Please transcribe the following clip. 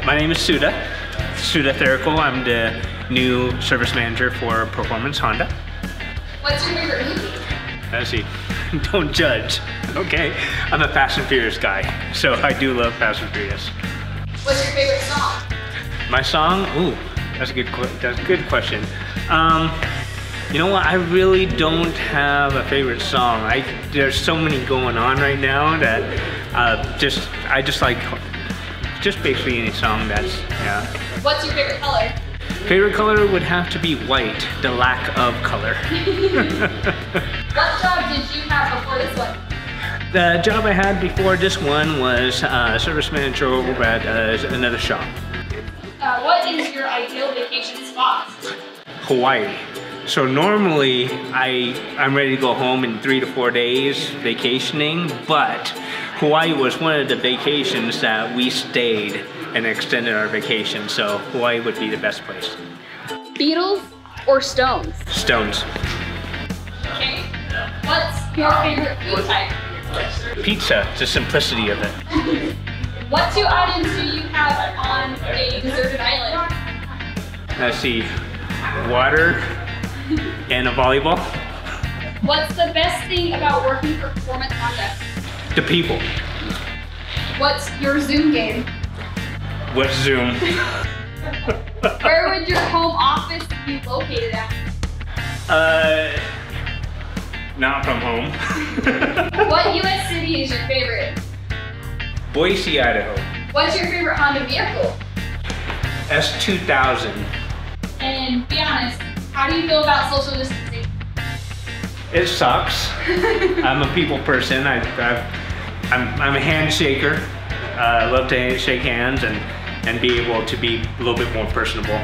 My name is Suda Therical. I'm the new service manager for Performance Honda. What's your favorite movie? Let's see. Don't judge. Okay. I'm a Fast and Furious guy, so I do love Fast and Furious. What's your favorite song? My song? Ooh, that's a good question. You know what? I really don't have a favorite song. There's so many going on right now that I just like basically any song that's, yeah. What's your favorite color? Favorite color would have to be white, the lack of color. What job did you have before this one? The job I had before this one was service manager over at another shop. What is your ideal vacation spot? Hawaii. So normally I'm ready to go home in 3 to 4 days vacationing, but Hawaii was one of the vacations that we stayed and extended our vacation, so Hawaii would be the best place. Beatles or Stones? Stones. Okay. What's your favorite food type? Pizza, the simplicity of it. What 2 items do you have on a deserted island? Let's see, water and a volleyball. What's the best thing about working for Performance Honda? The people. What's your Zoom game? What's Zoom? Where would your home office be located at? Not from home. What US city is your favorite? Boise, Idaho. What's your favorite Honda vehicle? S2000. And be honest, how do you feel about social distancing? It sucks. I'm a people person. I'm a handshaker. I love to shake hands and be able to be a little bit more personable.